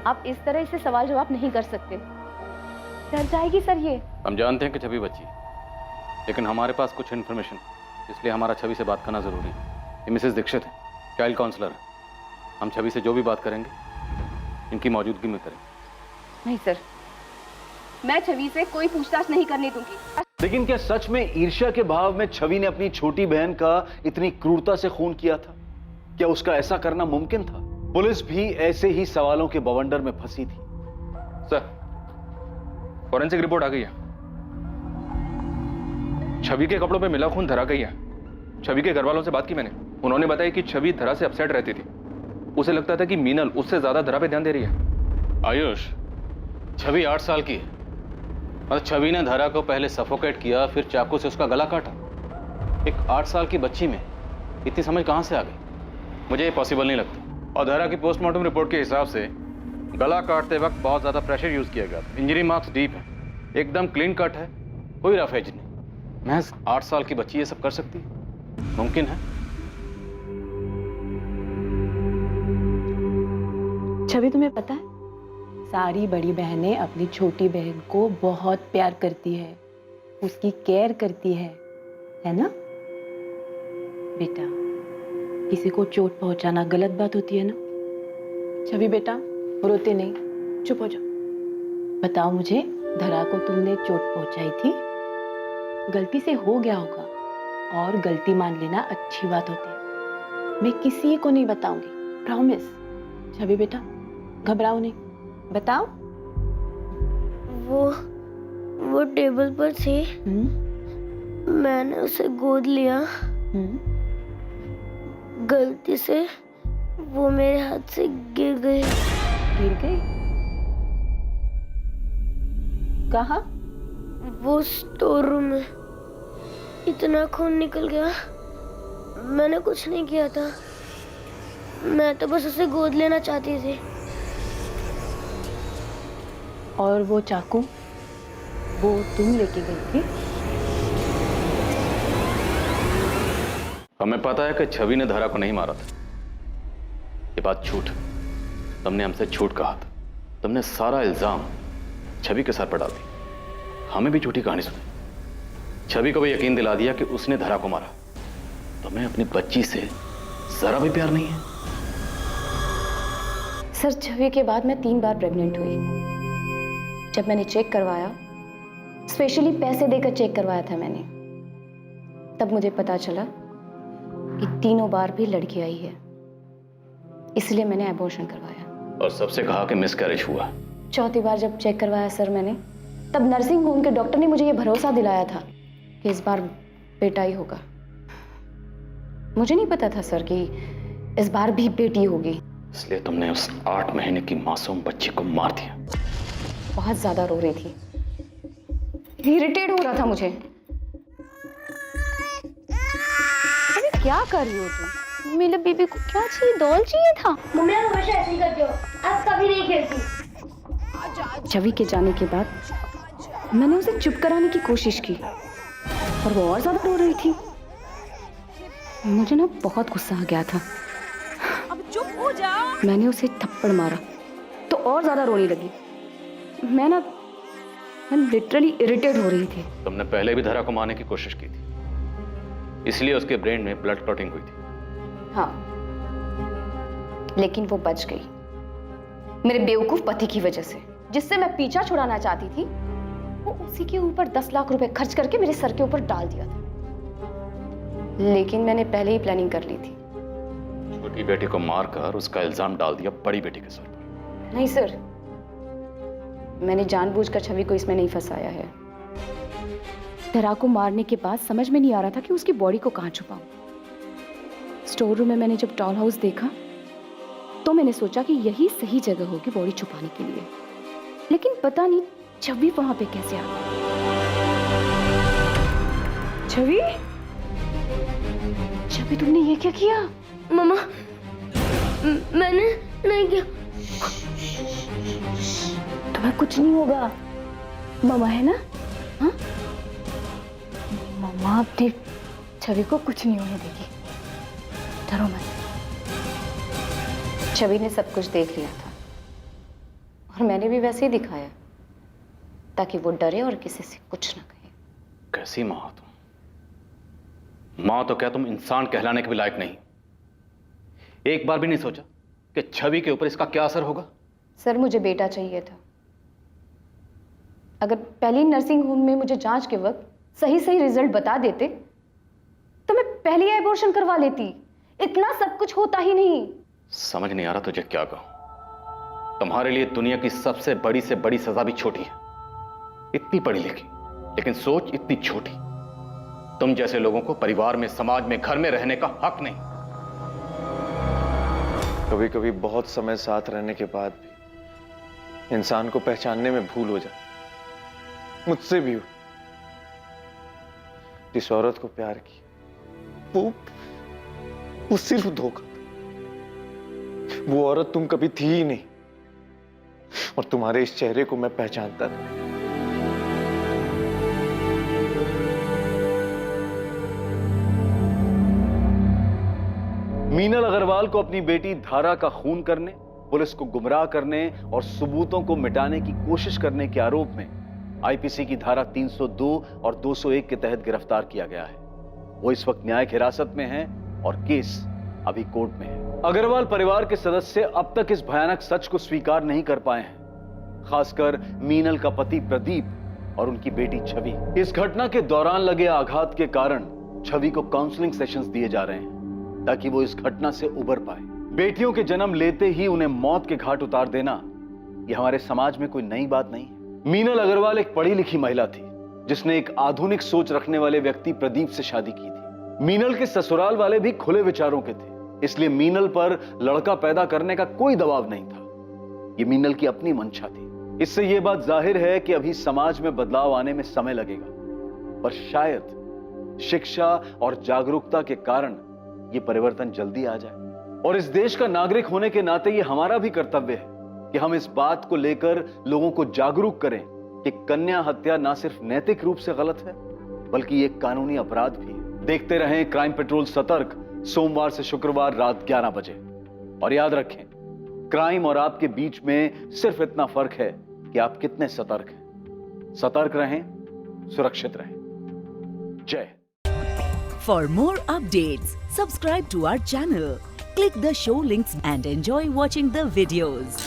आप इस तरह इससे सवाल जवाब नहीं कर सकते, डर जाएगी सर। ये
हम जानते हैं कि छवि बच्ची, लेकिन हमारे पास कुछ इन्फॉर्मेशन, इसलिए हमारा छवि से बात करना जरूरी है। ये मिसेस दीक्षित है, चाइल्ड काउंसलर है। हम छवि से जो भी बात करेंगे इनकी मौजूदगी में करेंगे।
नहीं सर, मैं छवि से कोई पूछताछ नहीं करने दूंगी।
लेकिन क्या सच में ईर्ष्या के भाव में छवि ने अपनी छोटी बहन का इतनी क्रूरता से खून किया था? क्या उसका ऐसा करना मुमकिन था? पुलिस भी ऐसे ही सवालों के बवंडर में फंसी थी।
सर, फॉरेंसिक रिपोर्ट आ गई है। छवि के कपड़ों पे मिला खून धरा गई है। छवि के घर वालों से बात की मैंने, उन्होंने बताया कि छवि धरा से अपसेट रहती थी। उसे लगता था कि मीनल उससे ज्यादा धरा पे ध्यान दे रही है।
आयुष, छवि 8 साल की है और छवि ने धरा को पहले सफोकेट किया, फिर चाकू से उसका गला काटा। एक 8 साल की बच्ची में इतनी समझ कहां से आ गई? मुझे ये पॉसिबल नहीं लगता। और धरा की पोस्टमार्टम रिपोर्ट के हिसाब से गला काटते वक्त बहुत ज्यादा प्रेशर यूज किया गया था। इंजरी मार्क्स डीप है, एकदम क्लीन कट है, कोई रफ एज नहीं। महज 8 साल की बच्ची ये सब कर सकती है? मुमकिन है?
छवि, तुम्हें पता है, सारी बड़ी बहनें अपनी छोटी बहन को बहुत प्यार करती है, उसकी केयर करती है ना? बेटा, किसी को चोट पहुंचाना गलत बात होती है ना? छवि बेटा, रोते नहीं, चुप हो जाओ। बताओ मुझे, धरा को तुमने चोट पहुंचाई थी, गलती से हो गया होगा और गलती मान लेना अच्छी बात होती है। मैं किसी को नहीं बताऊंगी, प्रॉमिस। छवि बेटा, घबराओ नहीं, बताओ।
वो टेबल पर थी, मैंने उसे गोद लिया, गलती से वो मेरे हाथ से गिर गई।
गिर गई? कहाँ?
वो स्टोर रूम में। इतना खून निकल गया, मैंने कुछ नहीं किया था, मैं तो बस उसे गोद लेना चाहती थी।
और वो चाकू, वो तुम लेके गई थी?
हमें पता है कि छवि ने धरा को नहीं मारा था। ये बात झूठ, तुमने हमसे झूठ कहा था। तुमने सारा इल्जाम छवि के सर पर डाल दिया, हमें भी झूठी कहानी सुनी। छवि को भी यकीन दिला दिया कि उसने धरा को मारा। तुम्हें अपनी बच्ची से जरा भी प्यार नहीं है?
सर, छवि के बाद मैं 3 बार प्रेग्नेंट हुई। जब मैंने चेक करवाया, स्पेशली पैसे देकर चेक करवाया था मैंने, तब मुझे पता चला कि 3 बार भी लड़की आई है, इसलिए मैंने एबॉर्शन करवाया।
और सबसे कहा कि मिसकैरेज हुआ।
4थी बार जब चेक करवाया सर मैंने, तब नर्सिंग होम के डॉक्टर ने मुझे ये भरोसा दिलाया था कि इस बार बेटा ही होगा। मुझे नहीं पता था सर कि इस बार भी बेटी होगी।
इसलिए तुमने उस 8 महीने की मासूम बच्ची को मार दिया।
बहुत ज्यादा रो रही थी, इरिटेट हो रहा था मुझे।
अरे क्या कर रही हो तुम? मेरे बेबी को क्या चाहिए? डॉल चाहिए था। मम्मी आप हमेशा ऐसे ही करती हो, आप कभी नहीं खेलती।
छवि के जाने के बाद मैंने उसे चुप कराने की कोशिश की और वो और ज्यादा रो रही थी। मुझे ना बहुत गुस्सा आ गया था।
अब चुप हो जा।
मैंने उसे थप्पड़ मारा
तो और ज़्यादा रोने लगी। मैं लिटरली इरिटेट हो रही थी।
तुमने पहले भी धरा को मारने की कोशिश की थी, इसलिए उसके ब्रेन में ब्लड क्लॉटिंग हुई थी।
हाँ, लेकिन वो बच गई मेरे बेवकूफ पति की वजह से, जिससे मैं पीछा छुड़ाना चाहती थी। वो उसी के ऊपर 10 लाख रुपए खर्च करके मेरे सर के ऊपर डाल दिया था, लेकिन मैंने पहले ही प्लानिंग कर ली थी।
छोटी बेटी को मारकर उसका इल्जाम डाल दिया बड़ी बेटी के सर पर।
नहीं सर, मैंने जानबूझकर छवि को इसमें नहीं फंसाया है। धरा को मारने के बाद समझ में नहीं आ रहा था कि उसकी बॉडी को कहां छुपाऊं। स्टोर रूम में मैंने जब डॉल हाउस देखा तो मैंने सोचा कि यही सही जगह होगी बॉडी छुपाने के लिए, लेकिन पता नहीं छवि वहां पे कैसे आ गई। छवि, छवि तुमने ये क्या किया?
मम्मा, मैंने नहीं किया।
तुम्हें कुछ नहीं होगा, मामा है ना? हाँ, मामा अपनी छवि को कुछ नहीं होने देगी, डरो मत। छवि ने सब कुछ देख लिया था और मैंने भी वैसे ही दिखाया ताकि वो डरे और किसी से कुछ ना कहे।
कैसी माँ हो तुम? माँ तो क्या तुम इंसान कहलाने के भी लायक नहीं। एक बार भी नहीं सोचा कि छवि के ऊपर इसका क्या असर होगा?
सर, मुझे बेटा चाहिए था। अगर पहली नर्सिंग होम में मुझे जांच के वक्त सही सही रिजल्ट बता देते तो मैं पहले ही एबॉर्शन करवा लेती। इतना सब कुछ होता ही नहीं।
समझ नहीं आ रहा तुझे क्या कहूं। तुम्हारे लिए दुनिया की सबसे बड़ी से बड़ी सजा भी छोटी है। इतनी पढ़ी लिखी लेकिन सोच इतनी छोटी। तुम जैसे लोगों को परिवार में, समाज में, घर में रहने का हक नहीं।
कभी कभी बहुत समय साथ रहने के बाद भी इंसान को पहचानने में भूल हो जाती। मुझसे भी हुई। जिस औरत को प्यार किया वो सिर्फ धोखा था। वो औरत तुम कभी थी ही नहीं और तुम्हारे इस चेहरे को मैं पहचानता था।
मीनल अग्रवाल को अपनी बेटी धारा का खून करने, पुलिस को गुमराह करने और सबूतों को मिटाने की कोशिश करने के आरोप में आईपीसी की धारा 302 और 201 के तहत गिरफ्तार किया गया है। वो इस वक्त न्यायिक हिरासत में है और केस अभी कोर्ट में है। अग्रवाल परिवार के सदस्य अब तक इस भयानक सच को स्वीकार नहीं कर पाए हैं, खासकर मीनल का पति प्रदीप और उनकी बेटी छवि। इस घटना के दौरान लगे आघात के कारण छवि को काउंसलिंग सेशंस दिए जा रहे हैं ताकि वो इस घटना से उबर पाए। बेटियों के जन्म लेते ही उन्हें मौत के घाट उतार देना यह हमारे समाज में कोई नई बात नहीं है। मीनल अग्रवाल एक पढ़ी लिखी महिला थी जिसने एक आधुनिक सोच रखने वाले व्यक्ति प्रदीप से शादी की थी। मीनल के ससुराल वाले भी खुले विचारों के थे, इसलिए मीनल पर लड़का पैदा करने का कोई दबाव नहीं था। यह मीनल की अपनी मंशा थी। इससे यह बात जाहिर है कि अभी समाज में बदलाव आने में समय लगेगा, पर शायद शिक्षा और जागरूकता के कारण यह परिवर्तन जल्दी आ जाए। और इस देश का नागरिक होने के नाते यह हमारा भी कर्तव्य है कि हम इस बात को लेकर लोगों को जागरूक करें कि कन्या हत्या ना सिर्फ नैतिक रूप से गलत है बल्कि एक कानूनी अपराध भी है। देखते रहें क्राइम पेट्रोल सतर्क, सोमवार से शुक्रवार रात 11 बजे। और याद रखें, क्राइम और आपके बीच में सिर्फ इतना फर्क है कि आप कितने सतर्क हैं। सतर्क रहें, सुरक्षित रहें। जय।
For more updates, subscribe to our channel, click the show links and enjoy watching the videos.